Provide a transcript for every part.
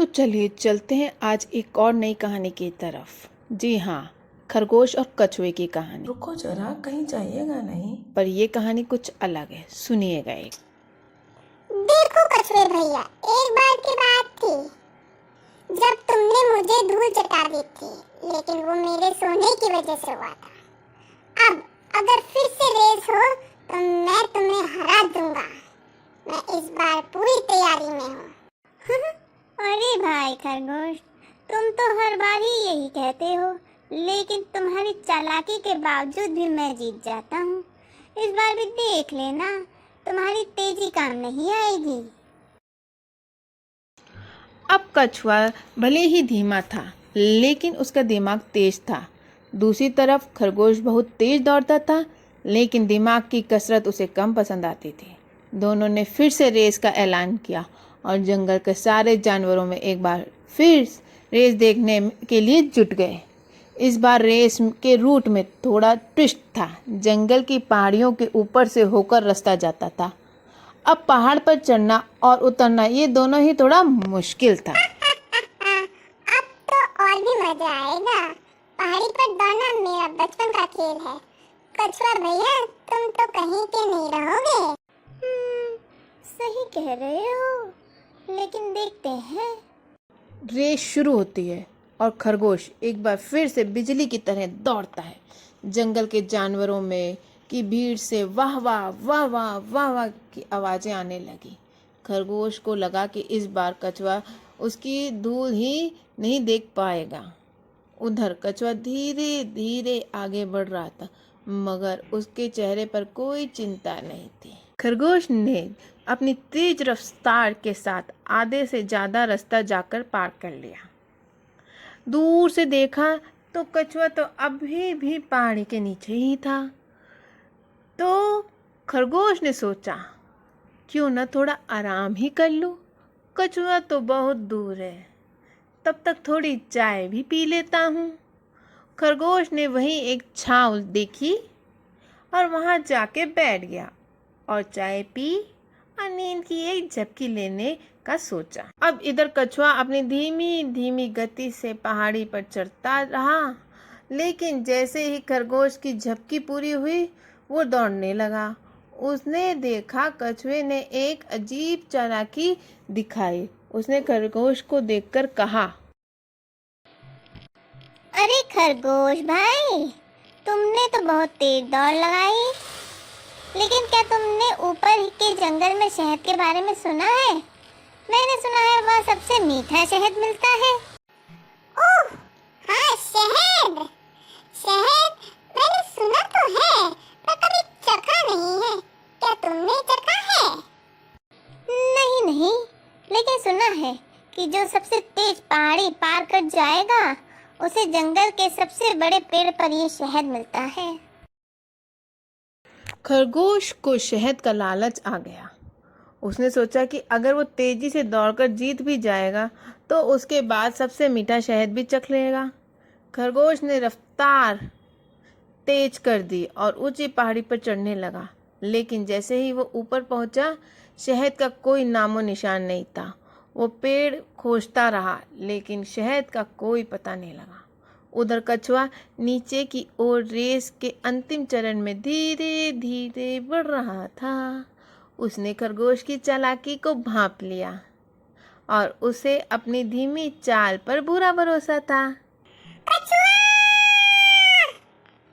तो चलिए चलते हैं आज एक और नई कहानी की तरफ। जी हाँ, खरगोश और कछुए की कहानी। रुको जरा, कहीं जाइएगा नहीं। पर ये कहानी कुछ अलग है, सुनिएगा एक। देखो कछुए भैया, एक बार की बात थी जब तुमने मुझे धूल चटा दी थी, लेकिन वो मेरे सोने की वजह से हुआ था। अब अगर फिर से रेस हो तो मैं तुम्हें हरा दूंगा। मैं इस बार पूरी तैयारी में हूँ। अरे भाई खरगोश, तुम तो हर बार ही यही कहते हो, लेकिन तुम्हारी चालाकी के बावजूद भी मैं जीत जाता हूँ। इस बार भी देख लेना, तुम्हारी तेजी काम नहीं आएगी। अब कछुआ भले ही धीमा था, लेकिन उसका दिमाग तेज था। दूसरी तरफ खरगोश बहुत तेज दौड़ता था, लेकिन दिमाग की कसरत उसे कम पसंद आती थी। दोनों ने फिर से रेस का ऐलान किया और जंगल के सारे जानवरों में एक बार फिर रेस देखने के लिए जुट गए। इस बार रेस के रूट में थोड़ा ट्विस्ट था। जंगल की पहाड़ियों के ऊपर से होकर रास्ता जाता था। अब पहाड़ पर चढ़ना और उतरना ये दोनों ही थोड़ा मुश्किल था। अब तो और भी मजा आएगा। पहाड़ी पर दौड़ना मेरा बचपन का खेल है। कछुआ भैया, तुम तो कहीं के नहीं रहोगे। सही कह रहे हो, लेकिन देखते हैं। रेस शुरू होती है और खरगोश एक बार फिर से बिजली की तरह दौड़ता है। जंगल के जानवरों में की भीड़ से वाह वाह वाह वाह वाह वाह की आवाज़ें आने लगी। खरगोश को लगा कि इस बार कछुआ उसकी धूल ही नहीं देख पाएगा। उधर कछुआ धीरे धीरे आगे बढ़ रहा था, मगर उसके चेहरे पर कोई चिंता नहीं थी। खरगोश ने अपनी तेज रफ्तार के साथ आधे से ज़्यादा रास्ता जाकर पार कर लिया। दूर से देखा तो कछुआ तो अभी भी पहाड़ी के नीचे ही था। तो खरगोश ने सोचा, क्यों न थोड़ा आराम ही कर लूं। कछुआ तो बहुत दूर है, तब तक थोड़ी चाय भी पी लेता हूँ। खरगोश ने वहीं एक छांव देखी और वहाँ जाके बैठ गया और चाय पी और नींद की एक झपकी लेने का सोचा। अब इधर कछुआ अपनी धीमी धीमी गति से पहाड़ी पर चढ़ता रहा, लेकिन जैसे ही खरगोश की झपकी पूरी हुई वो दौड़ने लगा। उसने देखा कछुए ने एक अजीब चालाकी दिखाई। उसने खरगोश को देखकर कहा, अरे खरगोश भाई, तुमने तो बहुत तेज दौड़ लगाई, लेकिन क्या तुमने ऊपर के जंगल में शहद के बारे में सुना है? मैंने सुना है वहाँ सबसे मीठा शहद मिलता है। ओह हाँ, शहद शहद मैंने सुना तो है, पर कभी चखा नहीं है। क्या तुमने चखा है? नहीं नहीं, लेकिन सुना है कि जो सबसे तेज पहाड़ी पार कर जाएगा उसे जंगल के सबसे बड़े पेड़ पर ये शहद मिलता है। खरगोश को शहद का लालच आ गया। उसने सोचा कि अगर वो तेजी से दौड़कर जीत भी जाएगा तो उसके बाद सबसे मीठा शहद भी चख लेगा। खरगोश ने रफ्तार तेज कर दी और ऊंची पहाड़ी पर चढ़ने लगा, लेकिन जैसे ही वो ऊपर पहुंचा, शहद का कोई नामो निशान नहीं था। वो पेड़ खोजता रहा, लेकिन शहद का कोई पता नहीं लगा। उधर कछुआ नीचे की ओर रेस के अंतिम चरण में धीरे धीरे बढ़ रहा था। उसने खरगोश की चालाकी को भांप लिया और उसे अपनी धीमी चाल पर पूरा भरोसा था। कछुआ,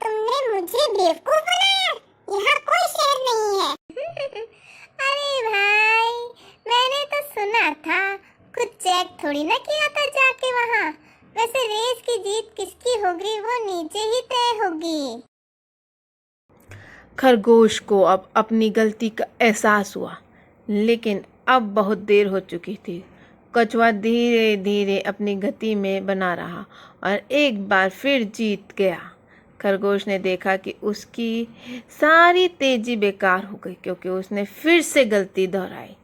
तुमने मुझे बेवकूफ बनाया। यहाँ कोई शहद नहीं है। अरे भाई, मैंने तो सुना था, खुद चेक थोड़ी ना किया था जाके वहाँ। वैसे रेस की जीत किसकी होगी वो नीचे ही तय होगी। खरगोश को अब अपनी गलती का एहसास हुआ, लेकिन अब बहुत देर हो चुकी थी। कछुआ धीरे धीरे अपनी गति में बना रहा और एक बार फिर जीत गया। खरगोश ने देखा कि उसकी सारी तेजी बेकार हो गई, क्योंकि उसने फिर से गलती दोहराई,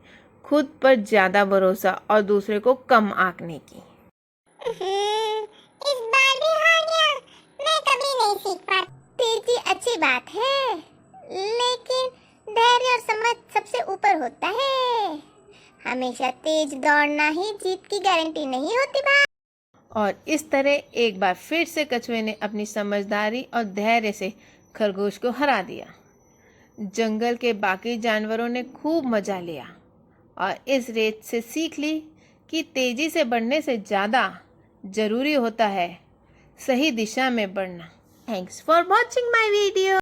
खुद पर ज़्यादा भरोसा और दूसरे को कम आंकने की। इस बार भी हार गया। मैं कभी नहीं सीख पाती। तेजी अच्छी बात है, लेकिन धैर्य और समझ सबसे ऊपर होता है। हमेशा तेज दौड़ना ही जीत की गारंटी नहीं होती भाई। और इस तरह एक बार फिर से कछुए ने अपनी समझदारी और धैर्य से खरगोश को हरा दिया। जंगल के बाकी जानवरों ने खूब मजा लिया और इस रेस से सीख ली कि तेजी से बढ़ने से ज़्यादा ज़रूरी होता है सही दिशा में बढ़ना। Thanks for watching my video.